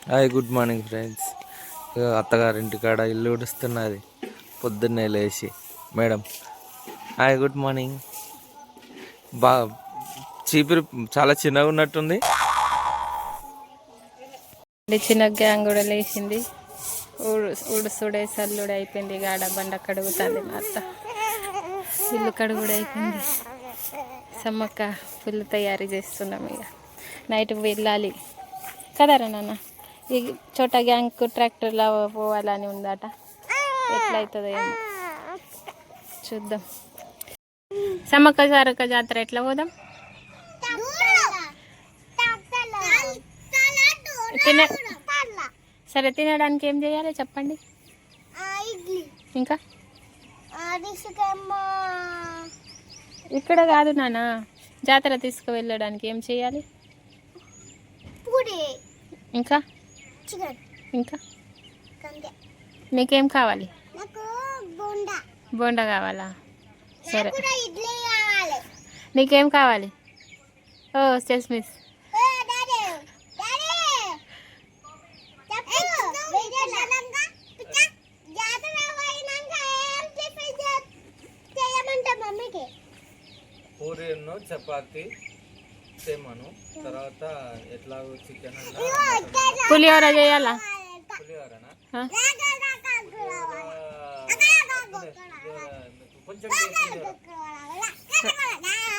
Hi, good morning friends. అత్తగారింటి కాడ ఇల్లు ఉడుస్తున్నది పొద్దున్నే లేచి. Madam hi, good morning. బా చీపిరి చాలా చిన్నగా ఉన్నట్టుంది. చిన్న గ్యాంగ్ కూడా లేచింది. ఉడుసుడే సల్లుడు అయిపోయింది. గాడ బండ కడుగుతుంది. మా అత్త ఇల్లు కడుగుడు అయిపోయింది. సమ్మక్క ఫుల్ తయారీ చేస్తున్నాం. ఇక నైట్కి వెళ్ళాలి కదరా నాన్న. ఈ చోట గ్యాంగ్ ట్రాక్టర్లో పోవాలని ఉందట. ఎట్లయితుందో ఏమో చూద్దాం. సమ్మక్క సారక్క జాతర ఎట్లా పోదాం? సరే, తినడానికి ఏం చేయాలి చెప్పండి. ఇంకా ఇక్కడ కాదు నాన్న, జాతర తీసుకువెళ్ళడానికి ఏం చేయాలి? ఇంకా ఇంకా మీకేం కావాలి? బోండా కావాలా? సరే, నీకేం కావాలి? ఓ చెస్ మిస్. పూరి చపాతి సేమను తర్వాత ఎట్లాగో చికెన్ పులిహోర చేయాలా? పులిహోరనా?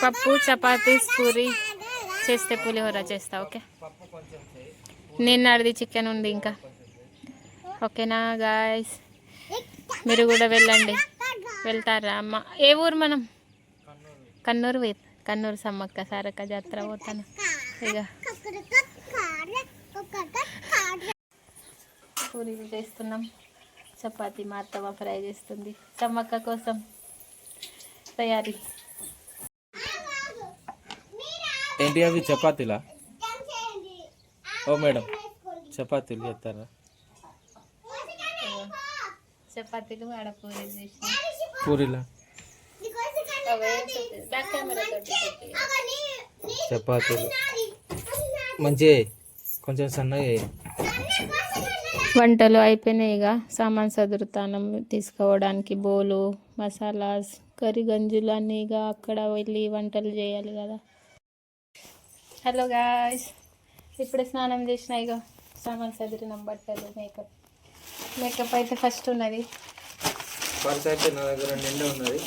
పప్పు చపాతీ పూరి చేస్తే పులిహోర చేస్తా. ఓకే, నిన్నటిది చికెన్ ఉంది ఇంకా. ఓకేనా గాయస్, మీరు కూడా వెళ్ళండి. వెళ్తారా అమ్మ? ఏ ఊరు మనం? కన్నూరు. కన్నూరు సమ్మక్క సారక్క జాతర పోతాను. ఇక పూరీలు చేస్తున్నాం. చపాతీ మా అత్తమ్మ ఫ్రై చేస్తుంది సమ్మక్క కోసం. తయారీ ఏంటి అవి? చపాతీలా? ఓ మేడం, చపాతీలు చేస్తారా? చపాతీలు ఆడ పూరీలు చేసిన. పూరీలా? చపాతీలు మంచిగా కొంచెం సన్నగా. వంటలు అయిపోయినాయి. ఇక సామాన్ సదురుతానం తీసుకోవడానికి. బోలు, మసాలాస్, కర్రీ గంజులు అన్నీ ఇక అక్కడ వెళ్ళి వంటలు చేయాలి కదా. హలో గాయ్స్, ఇప్పుడే స్నానం చేసిన. ఇక సామాన్ సదిరినాం. బట్టలు, మేకప్ అయితే ఫస్ట్ ఉన్నది. పర్స్ అయితే నా దగ్గర నిండా ఉన్నది.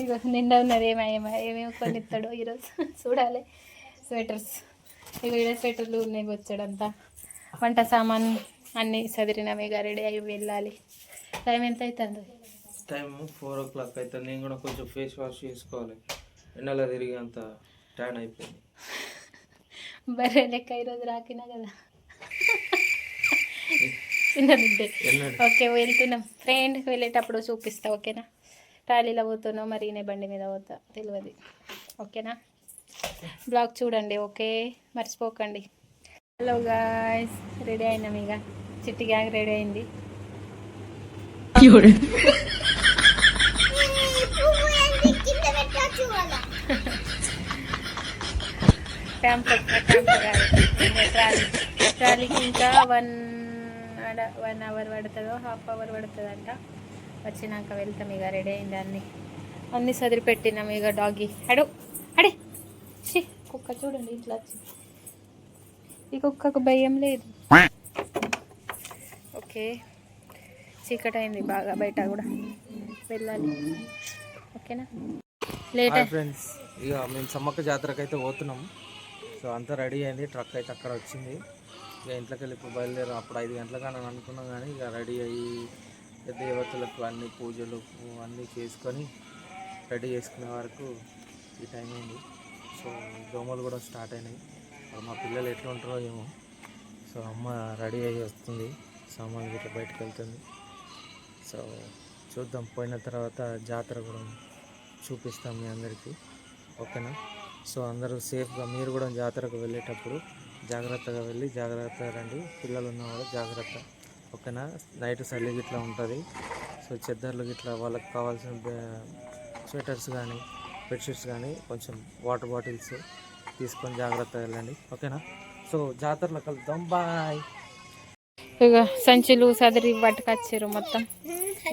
ఇక నిండా ఉన్నది. ఏమేమి కొనిస్తాడో ఈరోజు చూడాలి. స్వెటర్స్, ఇక ఈడ స్వెటర్లు ఉన్నాయి వచ్చాడంతా. వంట సామాన్ అన్నీ సదిరినాం. ఇక రెడీ అయ్యి వెళ్ళాలి. టైం ఎంత అవుతుంది? టైం 4 o'clock అవుతుంది. నేను కూడా కొంచెం ఫేస్ వాష్ చేసుకోవాలి. ఎండలో తిరిగి అంత ట్యాన్ అయిపోయింది. బర్రె లెక్క ఈరోజు రాకినా కదా. చిన్నది. ఓకే, వెళ్తున్నాం ఫ్రెండ్. వెళ్ళేటప్పుడు చూపిస్తా. ఓకేనా? ట్రాలీలో పోతున్నావు, మరి ఈయన బండి మీద పోతా తెలియదు. ఓకేనా? బ్లాగ్ చూడండి. ఓకే, మర్చిపోకండి. హలో గాయ్స్, రెడీ అయినాం. ఇక చిట్టి గ్యాంగ్ రెడీ అయింది. ట్రాలీకి ఇంకా 1 hour పడుతుందో, ½ hour పడుతుందంట. వచ్చినాక వెళ్తాం. ఇక రెడీ అయింది. అన్నీ సదిరి పెట్టినాం. ఇక డాగి అడే కుక్క చూడండి ఇట్లా వచ్చింది. ఈ కుక్కకు భయం లేదు. ఓకే, చీకటి అయింది బాగా. బయట కూడా వెళ్ళాలి. ఓకేనా? లేట్ ఫ్రెండ్స్, ఇక మేము సమ్మక్క జాతరకు అయితే పోతున్నాం. సో అంతా రెడీ అయింది. ట్రక్ అయితే అక్కడ వచ్చింది. ఇక ఇంట్లోకి వెళ్ళి ఇప్పుడు బయలుదేరాం. అప్పుడు 5 గంటలకు అని అనుకున్నాం, కానీ ఇక రెడీ అయ్యి దేవతలకు అన్ని పూజలు అన్నీ చేసుకొని రెడీ చేసుకునే వరకు ఈ టైం అయింది. సో దోమలు కూడా స్టార్ట్ అయినాయి. మా పిల్లలు ఎట్లా ఉంటారో ఏమో. సో అమ్మ రెడీ అయ్యి వస్తుంది. సామాన్లు ఇట్లా బయటకు వెళ్తుంది. సో చూద్దాం. పోయిన తర్వాత జాతర కూడా చూపిస్తాం మీ అందరికీ. ఓకేనా? సో అందరూ సేఫ్గా, మీరు కూడా జాతరకు వెళ్ళేటప్పుడు జాగ్రత్తగా వెళ్ళి జాగ్రత్తగా రండి. పిల్లలు ఉన్నవాళ్ళు జాగ్రత్త. ఓకేనా? నైట్ చలి గిట్లా ఉంటుంది. సో చెద్దర్లు గిట్లా వాళ్ళకి కావాల్సిన స్వెటర్స్ కానీ, బెడ్షీట్స్ కానీ, కొంచెం వాటర్ బాటిల్స్ తీసుకొని జాగ్రత్తగా వెళ్ళండి. ఓకేనా? సో జాతరలో కలుద్దాం. బాయ్. ఇక సంచులు సదిరి పట్టుకొచ్చారు మొత్తం.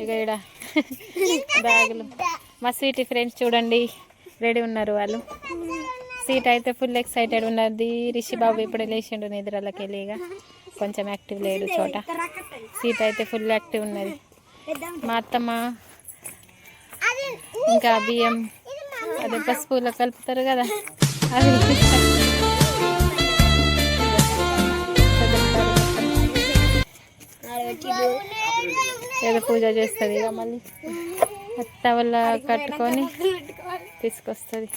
ఇక ఇక్కడ బ్యాగులు. మా స్వీటీ ఫ్రెండ్స్ చూడండి రెడీ ఉన్నారు వాళ్ళు. సీట్ అయితే ఫుల్ ఎక్సైటెడ్ ఉన్నది. రిషిబాబు ఇప్పుడు లేచిండు నిద్రలోకి వెళ్ళి, ఇక కొంచెం యాక్టివ్ లేడు చోట. సీట్ అయితే ఫుల్ యాక్టివ్ ఉన్నది. మా అత్తమ్మ ఇంకా బియ్యం అదే పసుపులో కలుపుతారు కదా అది ఏదో పూజ చేస్తుంది. ఇక మళ్ళీ టవల్ కట్టుకొని తీసుకొస్తుంది.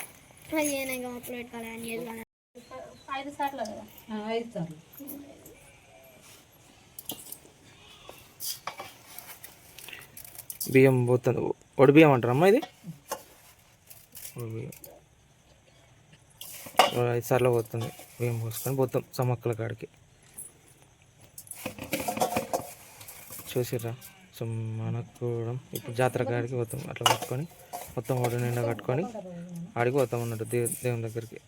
బియ్యం పోతుంది. ఒడి బియ్యం అంటారమ్మా ఇది. ఒడి బియ్యం 5 సార్లు పోతుంది. బియ్యం పోసుకొని పోతాం సమ్మక్కల కాడికి. చూసిర్రా? సో మనకు కూడా ఇప్పుడు జాతర కాడికి పోతాం. అట్లా పట్టుకొని మొత్తం ఒడి నిండా కట్టుకొని ఆడికి పోతాం అన్నట్టు దేవుని దగ్గరికి.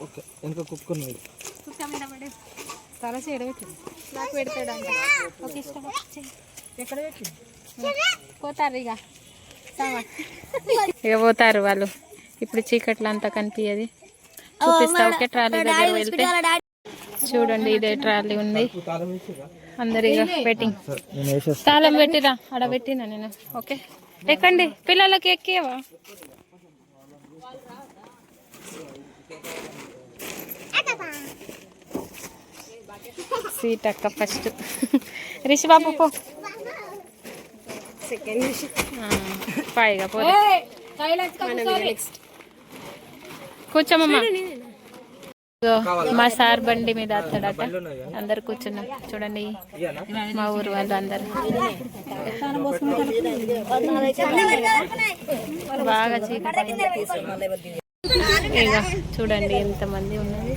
ఓకే ఇంకా కుక్కుని తల చేయడం నాకు పెడతాడు అంట. ఓకే ఇష్టం ఎక్కడ పెట్టి పోతారు ఇక పోతారు వాళ్ళు. ఇప్పుడు చీకట్లు అంతా కనిపించేది చూపిస్తా. ఓకే ట్రాలీ దగ్గర వెళ్తే చూడండి ఇదే ట్రాలీ ఉంది. అందరు ఇక వెయిటింగ్. తాళం పెట్టిరా ఆడ పెట్టినా నేను. ఓకే ఎక్కండి పిల్లలకి ఎక్కేవా. సీట్ అక్క ఫస్ట్. రిషిబాబు పో. పైగా పో కూర్చోమమ్మా. మా సార్ బండి మీద వస్తాడట. అందరు కూర్చున్నాం చూడండి మా ఊరు వాళ్ళు అందరు. బాగా చీకటి. ఇక చూడండి ఎంతమంది ఉన్నారు.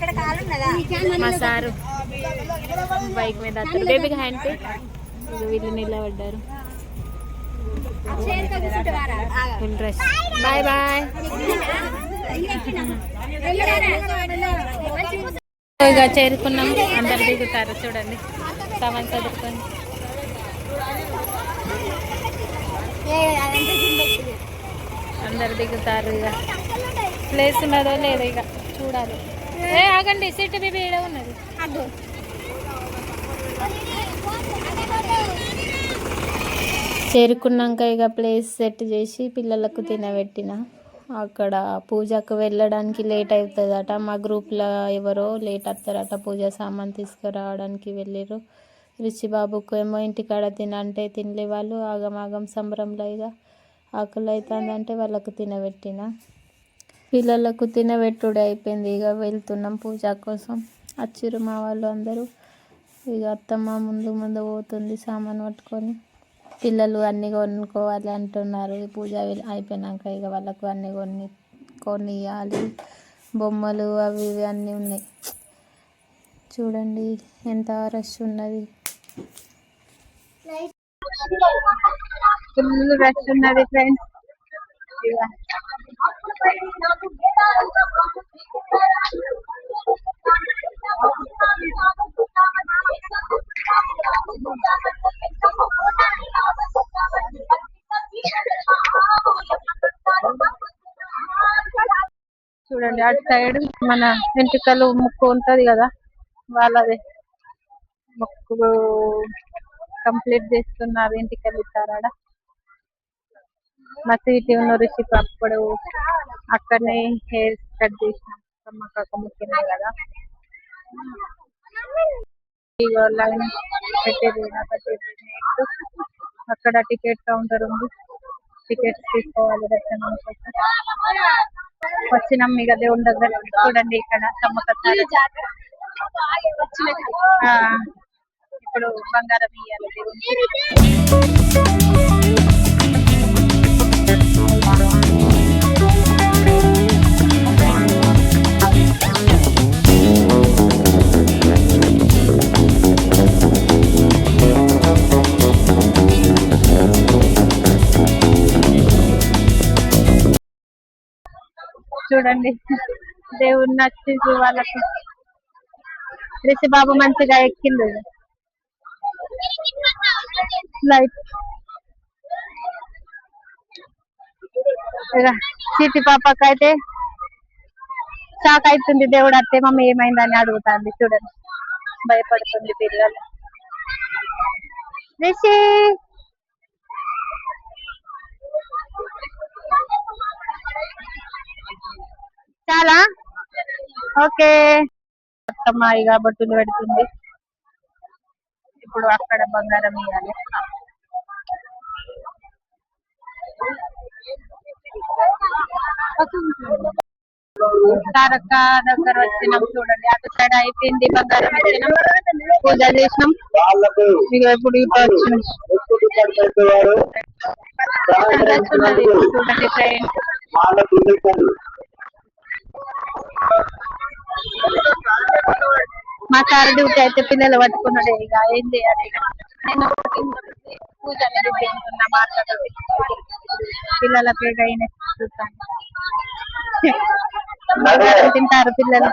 మా సారు బైక్ మీద వస్తారు. బేబీకి హ్యాండ్ పే. వీళ్ళు నిలబడ్డారు. Full rush. Bye bye. ఇక చేరుకున్నాం. అందరు దిగుతారు చూడండి సామాన్ చదువుకొని. అందరు దిగుతారు. ఇక ప్లేస్ ఉన్నదో లేదో ఇక చూడాలి. ఆగండి సీట్ బీబీ ఏడ ఉన్నది. చేరుకున్నాక ఇక ప్లేస్ సెట్ చేసి పిల్లలకు తినబెట్టిన. అక్కడ పూజకు వెళ్ళడానికి లేట్ అవుతుందట. మా గ్రూప్లో ఎవరో లేట్ వస్తారట పూజ సామాన్ తీసుకురావడానికి వెళ్ళారు. రిషిబాబుకు ఏమో ఇంటికాడ తినంటే తినలే వాళ్ళు. ఆగమాగం సంబరంలో ఇక ఆకలి అవుతుందంటే వాళ్ళకు తినబెట్టిన. పిల్లలకు తినబెట్టుడు అయిపోయింది. ఇక వెళ్తున్నాం పూజ కోసం. వచ్చిర్రు మా వాళ్ళు అందరూ. ఇక అత్తమ్మ ముందు ముందు పోతుంది సామాన్ పట్టుకొని. పిల్లలు అన్నీ కొనుక్కోవాలి అంటున్నారు. పూజ అయిపోయినాక ఇక వాళ్ళకు అన్నీ కొనియాలి. బొమ్మలు అవి ఇవి అన్నీ ఉన్నాయి. చూడండి ఎంత రష్ ఉన్నది. ఫుల్ రష్ ఉన్నది ఫ్రెండ్స్. చూడండి అటు సైడ్ మన వెంట్రుకలు ముక్కు ఉంటుంది కదా వాళ్ళది మొక్కు కంప్లీట్ చేస్తున్నారు. వెంట్రుకలు ఇస్తారాడ. మా సిటీ ఉన్న రిషికి అప్పుడు అక్కడనే హెయిర్ కట్ చేసినాం. సమ్మక్క ముఖ్యమే కదా. ఇగో లైన్ పెట్టేది అక్కడ టికెట్ కౌంటర్ ఉంది. టికెట్స్ తీసుకోవాలి దర్శనం కోసం. వచ్చినాం ఇక దేవుని దగ్గర. చూడండి ఇక్కడ సమ్మక్క ఇప్పుడు బంగారం ఇయ్యాలి దేవునికి. చూడండి దేవుడు నచ్చింది వాళ్ళకి. రిషి బాబు మంచిగా ఎక్కింది లైట్. సిటీ పాపకైతే షాక్ అవుతుంది. దేవుడు అత్తే మమ్మీ ఏమైందని అడుగుతాంది. చూడండి భయపడుతుంది పిల్లలు. రిషి చాలా ఓకే. అత్తమ్మ ఇక బొట్టులు పెడుతుంది. ఇప్పుడు అక్కడ బంగారం ఇవ్వాలి. తారక్క దగ్గర వచ్చినాం. చూడండి అటు సైడ్ అయిపోయింది బంగారం ఇచ్చినాం, పూజ చేసినాం. ఇక ఇప్పుడు ఇటు వచ్చినాం. చూడండి ఫ్రెండ్స్, మా సార్ డ్యూటీ అయితే పిల్లలు పట్టుకున్నాడే. ఇక ఏం చేయాలి. ఇక నేను పూజ అనేది చేస్తున్నా మాట్లాడి పిల్లలకి ఇక అయిన చూస్తాను. తింటారు పిల్లలు.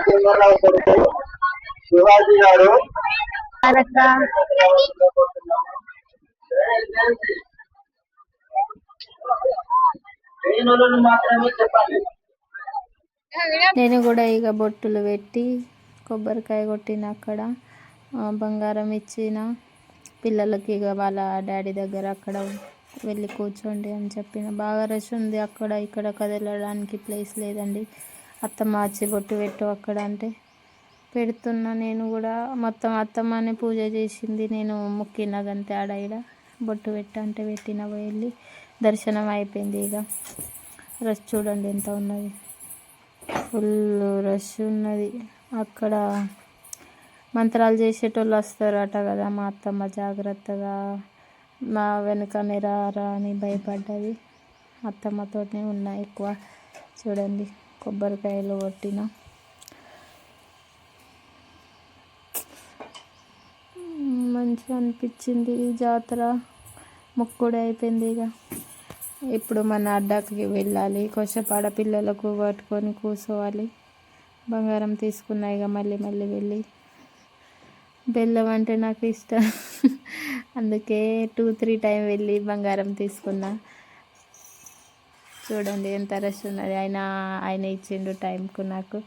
నేను కూడా ఇక బొట్టులు పెట్టి కొబ్బరికాయ కొట్టిన అక్కడ బంగారం ఇచ్చిన పిల్లలకి. ఇక వాళ్ళ డాడీ దగ్గర అక్కడ వెళ్ళి కూర్చోండి అని చెప్పిన. బాగా రష్ ఉంది అక్కడ. ఇక్కడ కదలడానికి ప్లేస్ లేదండి. అత్తమ్మ వచ్చి బొట్టు పెట్టు అక్కడ అంటే పెడుతున్నా. నేను కూడా మొత్తం అత్తమ్మని పూజ చేసింది. నేను మొక్కినగంతే ఆడ ఈడ బొట్టు పెట్టంటే పెట్టిన. వెళ్ళి దర్శనం అయిపోయింది. ఇక రష్ చూడండి ఎంత ఉన్నది. ఫుల్ రష్ ఉన్నది. అక్కడ మంత్రాలు చేసేటోళ్ళు వస్తారట కదా. మా అత్తమ్మ జాగ్రత్తగా మా వెనుకనే రారా అని భయపడ్డది. అత్తమ్మతోనే ఉన్నా ఎక్కువ. చూడండి కొబ్బరికాయలు కొట్టిన. మంచిగా అనిపించింది జాతర. మొక్కుడు అయిపోయింది. ఇక ఇప్పుడు మన అడ్డాకి వెళ్ళాలి. కొంచెం ఆడపిల్లలకు పట్టుకొని కూర్చోవాలి. బంగారం తీసుకున్నా. ఇక మళ్ళీ మళ్ళీ వెళ్ళి బెల్లం అంటే నాకు ఇష్టం, అందుకే 2-3 టైం వెళ్ళి బంగారం తీసుకున్నా. చూడండి ఎంత రష్ ఉన్నది. ఆయన ఇచ్చిండు టైంకు నాకు.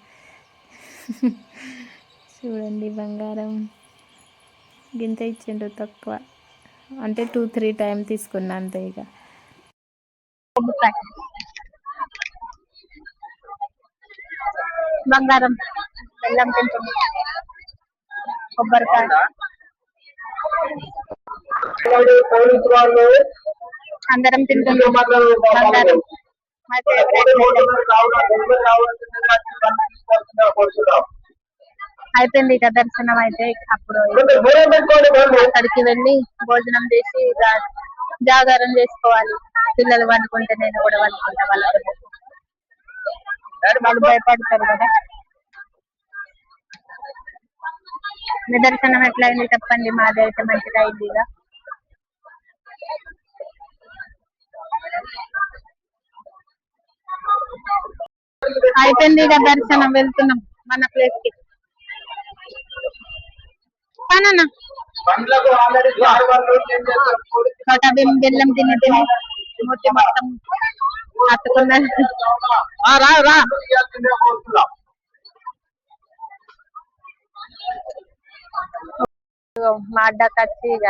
చూడండి బంగారం గింత ఇచ్చిండు తక్కువ, అంటే 2-3 టైం తీసుకున్నా అంతే. ఇక బంగారం బెల్లం తింటుంది, కొబ్బరికాయ అందరం తింటున్నాం. బంగారం అయిపోయింది. ఇక దర్శనం అయితే అప్పుడు అక్కడికి వెళ్ళి భోజనం చేసి ఇక జాగారం చేసుకోవాలి. పిల్లలు వండుకుంటే నేను కూడా వండుకుంటా. వాళ్ళు భయపడతారు కదా. నిదర్శనం ఎట్లా అయింది చెప్పండి. మాది అయితే మంచిగా అయింది. ఇక అయిపోయింది. ఇక దర్శనం వెళ్తున్నాం మన ప్లేస్ కి. పనన్నా బెల్లం తిని తిని మూతి మొత్తం అతుకున్నది. మా అడ్డాకి వచ్చి ఇక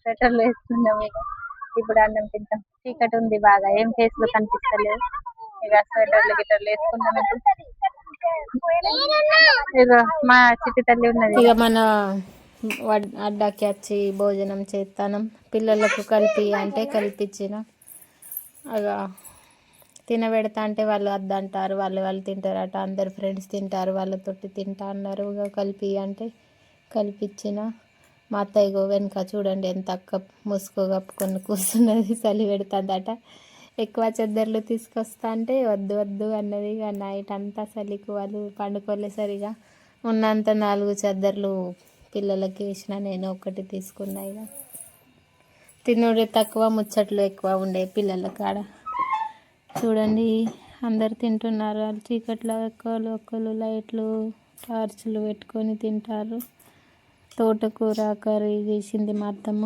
స్వెటర్లు వేసుకున్నాం. ఇక ఇప్పుడు అన్నం తింటాం. చీకటి ఉంది బాగా, ఏం ఫేస్ లో కనిపిస్తలేదు. ఇక స్వెటర్లు గిటర్లు వేసుకున్నాం. ఇక మా చిట్టి తల్లి ఉన్నది. ఇక మన అడ్డాకి వచ్చి భోజనం చేస్తాను. పిల్లలకు కలిపి అంటే కల్పించిన. అలా తినబెడతా అంటే వాళ్ళు వద్దంటారు. వాళ్ళు తింటారట. అందరు ఫ్రెండ్స్ తింటారు, వాళ్ళతోటి తింటా అన్నారు. ఇక కలిపి అంటే కలిపించిన. మా అత్తయ్య వెనుక చూడండి ఎంత అక్క ముసుగు కప్పుకొని కూర్చున్నది. చలి పెడుతుందట. ఎక్కువ చెద్దర్లు తీసుకొస్తా అంటే వద్దు వద్దు అన్నది. ఇక నైట్ అంతా చలికి వాళ్ళు పండుకోలేసరిగా ఉన్నంత 4 చెద్దర్లు పిల్లలకి వేసిన. నేను ఒకటి తీసుకున్నా. ఇక తినుడే తక్కువ, ముచ్చట్లు ఎక్కువ ఉండే పిల్లల కాడ. చూడండి అందరు తింటున్నారు. వాళ్ళు చీకట్లో ఒక్కరు లైట్లు టార్చ్లు పెట్టుకొని తింటారు. తోటకూర కర్రీ చేసింది మా అత్తమ్మ,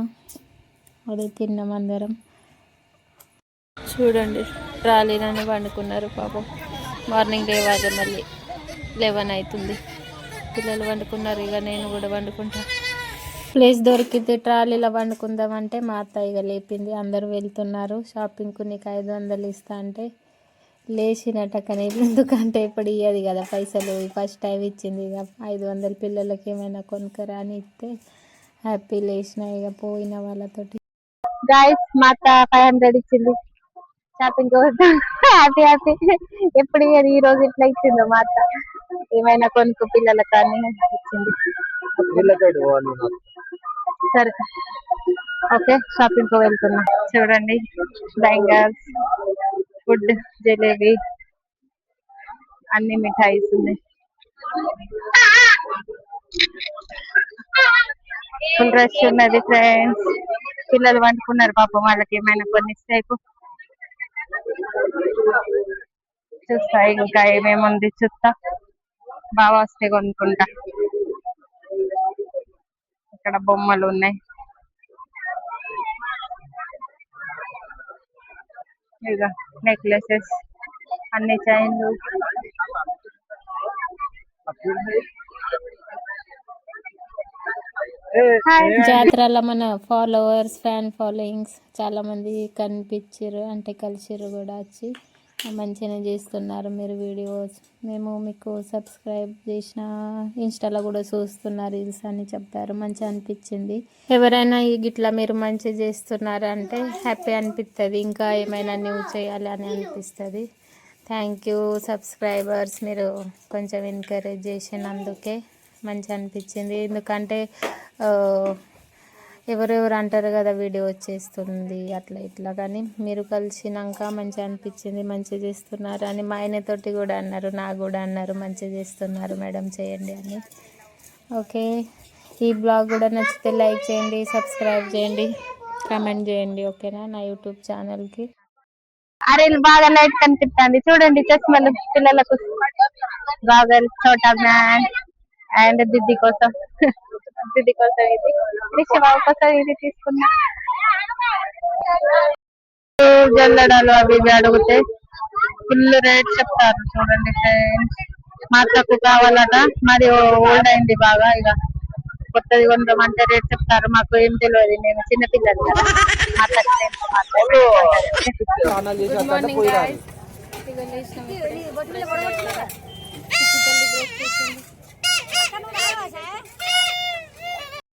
అదే తిన్నాం అందరం. చూడండి ట్రాలీలోనే వండుకున్నారు పాపం. మార్నింగ్ లేవాలి, మళ్ళీ 11 అవుతుంది. పిల్లలు వండుకున్నారు, ఇక నేను కూడా వండుకుంటా. ప్లేస్ దొరికితే ట్రాలీలో వండుకుందామంటే మా అత్త ఇక లేపింది. అందరూ వెళ్తున్నారు షాపింగ్కు, నీకు 500 ఇస్తా అంటే లేచినట్ట. కానీ ఎందుకంటే ఇప్పుడు ఇవ్వదు కదా పైసలు, ఫస్ట్ టైం ఇచ్చింది. ఇక 500 పిల్లలకి ఏమైనా కొనుక్కరా అని ఇస్తే హ్యాపీ లేచిన ఇక పోయిన వాళ్ళతోటి. గాయస్ మా అత్త 500 ఇచ్చింది షాపింగ్ హ్యాపీ హ్యాపీ. ఎప్పుడు ఈ రోజు ఇట్లా ఇచ్చిందో మా అత్త, ఏమైనా కొనుక్కు పిల్లలకు అని ఇచ్చింది. సరే ఓకే, షాపింగ్ కు వెళ్తున్నా. చూడండి బ్యాంగిల్స్, ఫుడ్, జిలేబీ, అన్ని మిఠాయిస్ ఉన్నాయి. ఫుల్ రష్ ఉన్నది ఫ్రెండ్స్. పిల్లలు వండుకున్నారు పాపం, వాళ్ళకి ఏమైనా కొన్ని ఇస్తే చూస్తా ఇంకా ఏమేముంది చూస్తా. బాగా వస్తే కొనుక్కుంటా. ఇక్కడ బొమ్మలు ఉన్నాయి, ఇక నెక్లెసెస్, అన్ని చైన్లు. జాతరలో మన ఫాలోవర్స్, ఫ్యాన్ ఫాలోయింగ్స్ చాలా మంది కనిపించారు, అంటే కలిసిరు కూడా వచ్చి. మంచిగానే చేస్తున్నారు మీరు వీడియోస్. మేము మీకు సబ్స్క్రైబ్ చేసిన, ఇన్స్టాలో కూడా చూస్తున్నారు రీల్స్ అని చెప్పారు. మంచిగా అనిపించింది. ఎవరైనా గిట్లా మీరు మంచిగా చేస్తున్నారు అంటే హ్యాపీ అనిపిస్తుంది, ఇంకా ఏమైనా న్యూ చేయాలి అని అనిపిస్తుంది. థ్యాంక్ యూ సబ్స్క్రైబర్స్, మీరు కొంచెం ఎంకరేజ్ చేసినందుకే మంచిగా అనిపించింది. ఎందుకంటే ఎవరెవరు అంటారు కదా వీడియో వచ్చేస్తుంది అట్లా ఇట్లా, కానీ మీరు కలిసినాక మంచిగా అనిపించింది. మంచిగా చేస్తున్నారు అని మా ఆయనతోటి కూడా అన్నారు, నాకు కూడా అన్నారు మంచిగా చేస్తున్నారు మేడం చేయండి అని. ఓకే, ఈ బ్లాగ్ కూడా నచ్చితే లైక్ చేయండి, సబ్స్క్రైబ్ చేయండి, కామెంట్ చేయండి. ఓకేనా, నా యూట్యూబ్ ఛానల్కి. అరే బాగా లైట్ కనిపిస్తుంది చూడండి. చస్మలు పిల్లలకు, గాగల్, చోటా మ్యాన్ అండ్ దిద్ది కోసం ఇది రిషబాబు కోసం ఇది తీసుకున్నా. జల్లడాలు అవి ఇవి అడిగితే ఫుల్ రేట్ చెప్తారు. చూడండి ఫ్రెండ్స్, మా అత్తకు కావాలట, మరి ఓల్డ్ అయింది బాగా, ఇక కొత్తది కొందామంటే రేట్ చెప్తారు. మాకు ఏం తెలియదు, మేము చిన్నపిల్లలు కదా. మా అత్తకు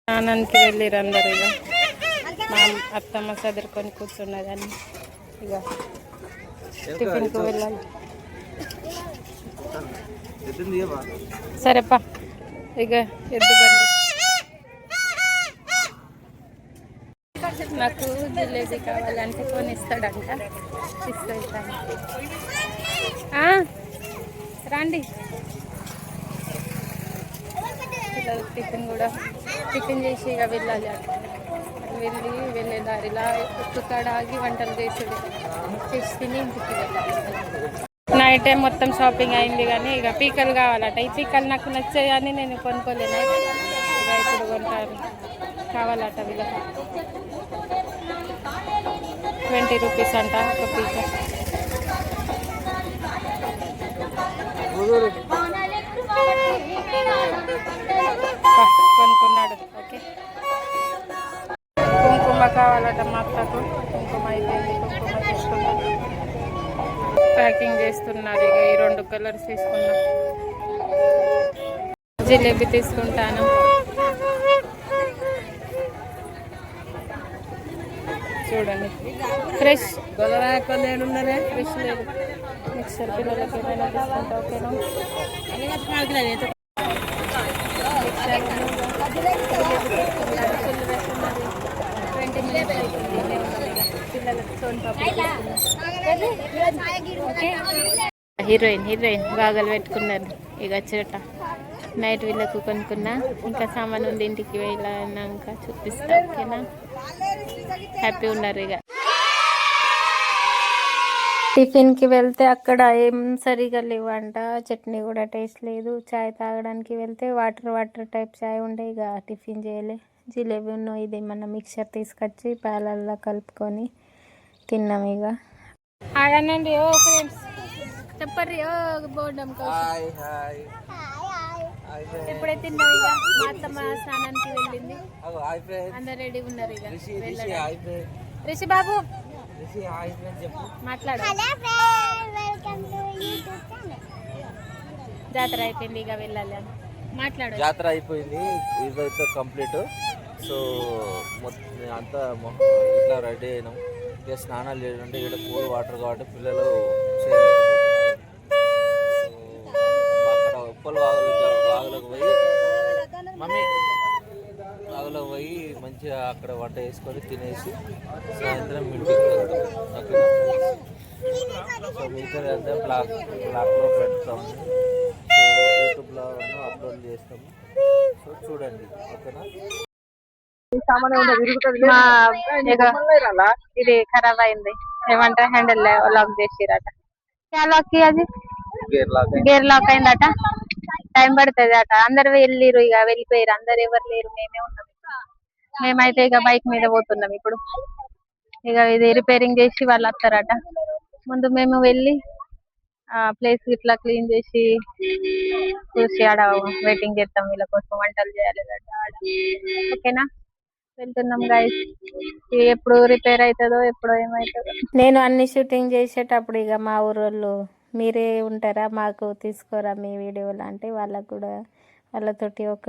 స్నానానికి వెళ్ళిరు అందరు. ఇక మా అత్తమ్మ చదువుకొని కూర్చున్నదని ఇక టిఫిన్కి వెళ్ళాలి. సరేపా, ఇక ఎద్దు బండి. నాకు జిలేబీ కావాలంటే కొని ఇస్తాడంట, ఇస్తాను. రండి పిల్లలు టిఫిన్ చేసి ఇక వెళ్ళాలి. వెళ్ళే దారిలా ఒక్కకాడ ఆగి వంటలు చేసి తిని ఇంటికి వెళ్ళాలి. నైట్ టైం మొత్తం షాపింగ్ అయింది, కానీ ఇక పీకలు కావాలట. ఈ పీకలు నాకు నచ్చాయి అని నేను కొనుక్కోలేను. ఇక ఇప్పుడు కొంటారు, కావాలట వీళ్ళకి. 20 రూపీస్ అంట ఒక పీక. కొనుక్కున్నాడు. ఓకే, కుంకుమ కావాలట మా అత్తకు. కుంకుమ అయిపోయింది, కుంకుమ తీసుకున్నాడు. ప్యాకింగ్ చేస్తున్నారు. ఇక ఈ 2 కలర్స్ తీసుకున్నా. జిలేబీ తీసుకుంటాను. చూడండి ఫ్రెష్ ఫ్రెష్ లేదు. మిక్సర్ పిల్లలకి ఏమైనా తీసుకుంటా. ఓకేనా, హీరోయిన్ గాగలు పెట్టుకున్నారు. ఇక చోట నైట్ వీళ్ళకు కొనుక్కున్నా. ఇంకా సామాన్ ఉంది, ఇంటికి వెళ్ళాక చూపిస్తా. ఓకేనా, హ్యాపీ ఉన్నారు. ఇక టిఫిన్కి వెళ్తే అక్కడ ఏం సరిగా లేవంట, చట్నీ కూడా టేస్ట్ లేదు. చాయ్ తాగడానికి వెళ్తే వాటర్ టైప్ చాయ్ ఉండే, ఇక టిఫిన్ చేయలే. జిలేబీ ఇది మన మిక్చర్ తీసుకొచ్చి పాలల్లో కలుపుకొని తిన్నాం. ఇక అడనండి ఓ ఫ్రెండ్స్, చెప్పర్రి ఓ బోర్డం. ఇప్పుడే తిన్నాం. ఇక మా అత్తమ్మ స్నానానికి వెళ్ళింది, అందరు రెడీ ఉన్నారు. ఇక రిషి బాబు మాట్లాడు. జాతర అయిపోయింది, ఇక వెళ్ళాలి అని మాట్లాడు. జాతర అయిపోయింది, ఇదైతే కంప్లీట్. సో మొత్తం అంతా ఇట్లా రెడీ అయినాం. ఇక స్నానాలు చేయాలంటే ఇక్కడ కూల్ వాటర్ కాబట్టి పిల్లలు చేయలేకపోతున్నారు. సో అక్కడ ఉప్పల్ వాగులకు పోయి వాగులోకి పోయి మంచిగా అక్కడ వంట వేసుకొని తినేసి సాయంత్రం ఇంటికి వెళ్తాం. ఓకేనా? సో మిగతా అంతా బ్లాక్లో పెడతాము. సో యూట్యూబ్లో అప్లోడ్ చేస్తాము. సో చూడండి. ఓకేనా? ఇది ఖరాబ్ అయింది, ఏమంటారు హ్యాండిల్ లాక్ చేసిరట. లాక్ అది గేర్ లాక్ అయిందట, టైం పడుతుంది అట. అందరు వెళ్ళిరు, ఇక వెళ్ళిపోయారు. అందరు ఎవరు లేరు, మేమే ఉన్నాం. మేమైతే ఇక బైక్ మీద పోతున్నాం. ఇప్పుడు ఇక ఇది రిపేరింగ్ చేసి వాళ్ళు వస్తారట. ముందు మేము వెళ్ళి ఆ ప్లేస్ ఇట్లా క్లీన్ చేసి చూసి ఆడ వెయిటింగ్ చేస్తాం. వీళ్ళ కోసం వంటలు చేయాలి ఆడ. ఓకేనా? వెళ్తున్నాం గైస్. ఎప్పుడు రిపేర్ అవుతుందో ఎప్పుడు ఏమవుతుందో. నేను అన్ని షూటింగ్ చేసేటప్పుడు ఇక మా ఊరోళ్ళు మీరే ఉంటారా, మాకు తీసుకోరా మీ వీడియోలు అంటే వాళ్ళకు కూడా వాళ్ళతోటి ఒక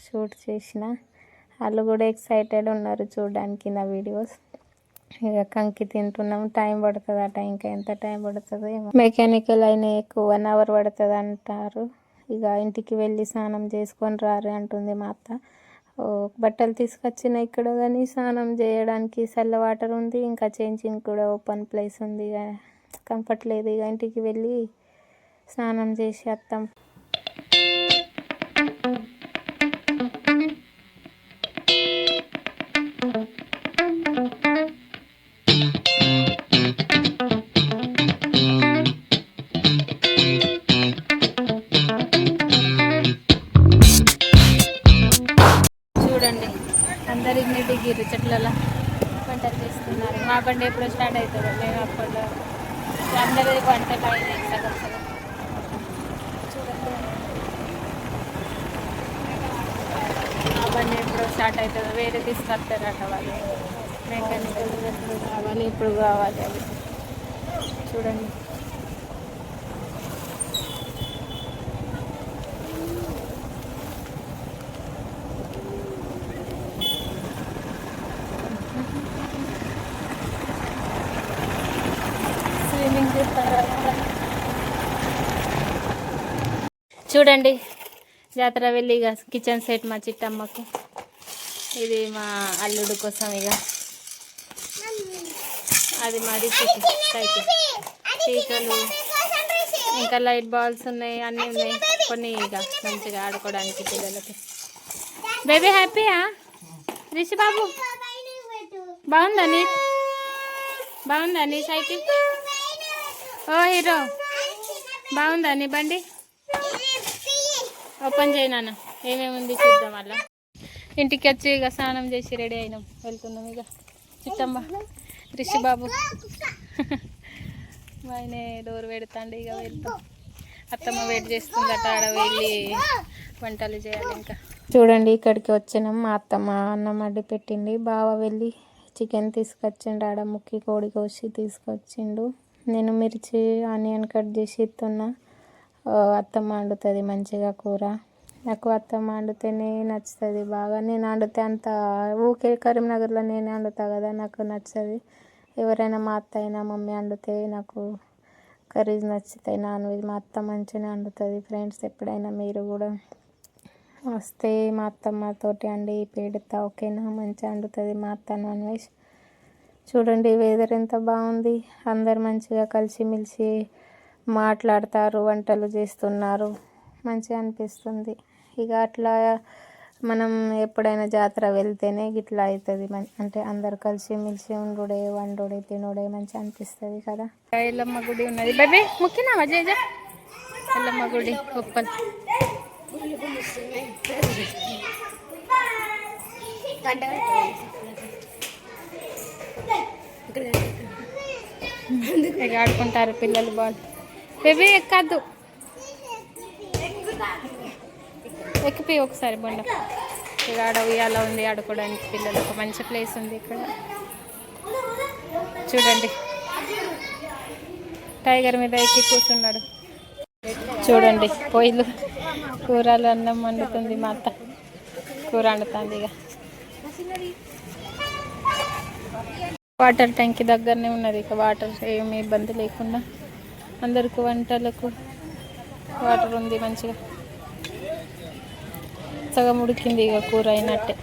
షూట్ చేసిన. వాళ్ళు కూడా ఎక్సైటెడ్ ఉన్నారు చూడడానికి నా వీడియోస్. ఇక కంకి తింటున్నాం. టైం పడుతుంది అట, ఇంకా ఎంత టైం పడుతుందో ఏమో. మెకానికల్ అయినా ఎక్కువ 1 hour పడుతుంది అంటారు. ఇక ఇంటికి వెళ్ళి స్నానం చేసుకొని రారు అంటుంది మా అత్త. బట్టలు తీసుకొచ్చిన ఇక్కడ, కానీ స్నానం చేయడానికి చల్ల వాటర్ ఉంది, ఇంకా చేంజింగ్ కూడా ఓపెన్ ప్లేస్ ఉంది. ఇక కంఫర్ట్ లేదు. ఇక ఇంటికి వెళ్ళి స్నానం చేసి వస్తాం. చూడండి, అందరు ఇన్ని దిగిరు, చెట్లలో వంటలు చేస్తున్నారు. మా బండి ఎప్పుడు స్టార్ట్ అవుతుందో మేము అప్పట్లో అందరూ వంటలు అయినాయి సగం సగం. చూడండి, మా బండి ఎప్పుడు స్టార్ట్ అవుతుందో. వేరే తీసుకొస్తారట వాళ్ళు, మెకానికల్ ఎప్పుడు కావాలి, ఇప్పుడు కావాలి అవి. చూడండి, చూడండి. జాతర వెళ్ళి ఇక కిచెన్ సెట్ మా చిట్టమ్మకు, ఇది మా అల్లుడు కోసం. ఇక అది మా రిషికి సైకిల్, టీకలు, ఇంకా లైట్ బాల్స్ ఉన్నాయి, అన్నీ ఉన్నాయి. కొన్ని ఇక మంచిగా ఆడుకోవడానికి పిల్లలకి. బేబీ హ్యాపీయా రిషి బాబు? బాగుందా నీ సైకిల్? ఓ హీరో, బాగుందా నీ బండి? ఓపెన్ చేయనా, ఏమేమి ఉంది చూద్దాం. అలా ఇంటికి వచ్చి ఇక స్నానం చేసి రెడీ అయినాం, వెళ్తున్నాం. ఇక చిట్టమ్మ, రిషి బాబు ఆయనే డోర్ పెడతాండి. ఇక వెళ్తాం. అత్తమ్మ వెయిట్ చేస్తుందట, ఆడ వెళ్ళి వంటలు చేయాలి. ఇంకా చూడండి, ఇక్కడికి వచ్చినాం. మా అత్తమ్మ అన్నం అడ్డు పెట్టింది. బావ వెళ్ళి చికెన్ తీసుకొచ్చిండు, ఆడ ముక్కి కోడి కోసి తీసుకొచ్చిండు. నేను మిర్చి ఆనియన్ కట్ చేసి ఇస్తున్నా. అత్తమ్మ వండుతుంది మంచిగా కూర. నాకు అత్తమ్మ వండితేనే నచ్చుతుంది బాగా. నేను వండితే అంత ఊకే కరీంనగర్లో నేనే వండుతా కదా, నాకు నచ్చదు. ఎవరైనా మా అత్త అయినా మమ్మీ వండితే నాకు కర్రీస్ నచ్చుతాయి. నాన్ వెజ్ మా అత్త మంచిగా వండుతుంది. ఫ్రెండ్స్, ఎప్పుడైనా మీరు కూడా వస్తే మా అత్తమ్మతోటి వండి పెడతా. ఓకేనా? మంచిగా వండుతుంది మా అత్త నాన్ వెజ్. చూడండి, వెదర్ ఎంత బాగుంది. అందరు మంచిగా కలిసిమెలిసి మాట్లాడతారు, వంటలు చేస్తున్నారు, మంచిగా అనిపిస్తుంది. ఇక అట్లా మనం ఎప్పుడైనా జాతర వెళ్తేనే గిట్లా అవుతుంది అంటే అందరు కలిసి మెలిసి ఉండుడే వండుడే తినుడే మంచిగా అనిపిస్తుంది కదా. ఎల్లమ్మ గుడి ఉన్నది బేబీ ముఖ్యనా జేజ ఎల్లమ్మ గుడి ఉప్పల్. ఇక ఆడుకుంటారు పిల్లలు బాల్. బేబీ ఎక్కద్దు, ఎక్కిపోయి ఒకసారి బండ. ఇక ఆడ ఉయ్యాల ఉంది ఆడుకోవడానికి పిల్లలకు మంచి ప్లేస్ ఉంది ఇక్కడ. చూడండి టైగర్ మీద ఎక్కి కూర్చున్నాడు. చూడండి పొయ్యిలు కూరలు అన్నం వండుతుంది మా అత్త. కూర వండుతుంది. ఇక వాటర్ ట్యాంక్ దగ్గరనే ఉన్నది. ఇక వాటర్ ఏమి ఇబ్బంది లేకుండా అందరికి వంటలకు వాటర్ ఉంది మంచిగా. సగం ఉడికింది ఇక కూర అయినట్టే.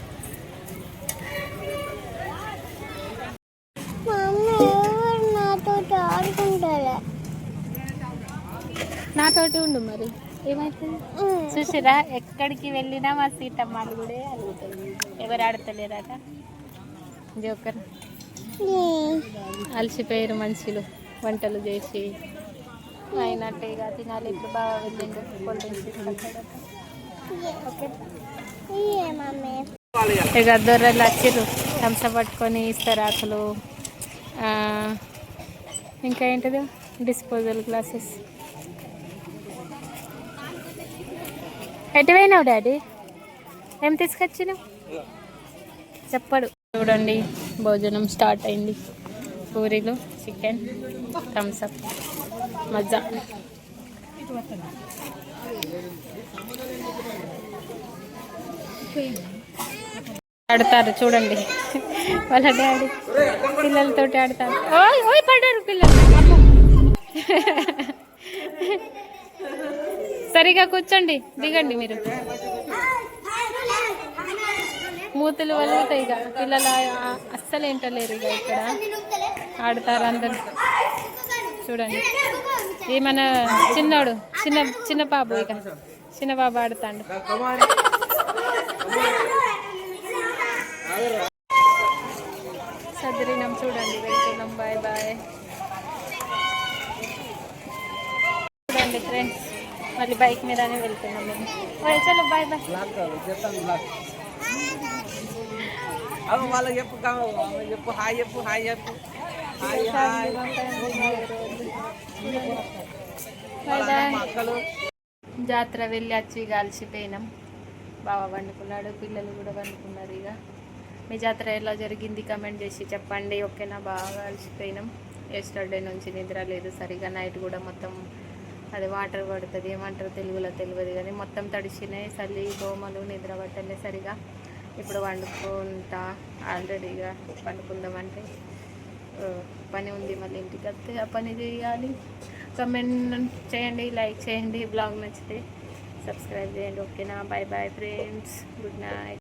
నాతోటి ఉండు మరి ఏమవుతుంది చూసిరా. ఎక్కడికి వెళ్ళినా మా సీతమ్మలు కూడా అడుగుతుంది. ఎవరు ఆడతలేరట జోకర్. అలసిపోయారు మనుషులు వంటలు చేసి అయినట్టే. ఇక తినాలి. ఇప్పుడు బాగా వెళ్ళిండు కూల్ డ్రింక్స్ తీసుకొచ్చాడట. ఓకే ఇక దొర్రలు వచ్చిర్రు థమ్స్ అప్ పట్టుకొని ఇస్తరాకులు, ఇంకా ఏంటిది డిస్పోజల్ గ్లాసెస్. ఎటు పోయినావు డాడీ? ఏం తీసుకొచ్చినావు చెప్పడు. చూడండి భోజనం స్టార్ట్ అయింది. పూరీలు, చికెన్, థమ్స్ అప్, మజ్జా. ఆడతారు చూడండి వాళ్ళ డాడీ పిల్లలతోటి ఆడతారు. ఓయ్ ఓయ్ పడ్డారు పిల్లలు. సరిగా కూర్చోండి, దిగండి మీరు. మూతులు వలుగుతాయి. ఇక పిల్లలు అస్సలు ఏంటలేరు. ఇక ఇక్కడ ఆడతారు అందరు. చూడండి ఈ మన చిన్నోడు చిన్న బాబు. ఇక చిన్న బాబు ఆడుతాడు. సదరినం చూడండి. వెళ్తున్నాం. Bye bye. చూడండి ఫ్రెండ్స్ మళ్ళీ బైక్ మీదనే వెళ్తున్నాం మేము. చలో బాయ్ బాయ్. చెప్పు హాయ్ చెప్పు హాయ్ చెప్పు. జాతర వెళ్ళి వచ్చి ఇక అలసిపోయినాం. బాగా వండుకున్నాడు, పిల్లలు కూడా వండుకున్నారు. ఇక మీ జాతర ఎలా జరిగింది కమెంట్ చేసి చెప్పండి. ఓకేనా. బాగా అలసిపోయినాం. ఎస్టర్డే నుంచి నిద్ర లేదు సరిగా. నైట్ కూడా మొత్తం అది వాటర్ పడుతుంది ఏమంటారు తెలుగులో తెలియదు కానీ మొత్తం తడిసినాయి. చలి దోమలు నిద్ర పట్టలే సరిగా. ఇప్పుడు వండుకుంటా ఆల్రెడీగా వండుకుందామంటే పని ఉంది. మళ్ళీ ఇంటికి వస్తే ఆ పని చేయాలి. కమెంట్ చేయండి, లైక్ చేయండి. బ్లాగ్ నచ్చితే సబ్స్క్రైబ్ చేయండి. ఓకేనా. Bye bye friends. Good night.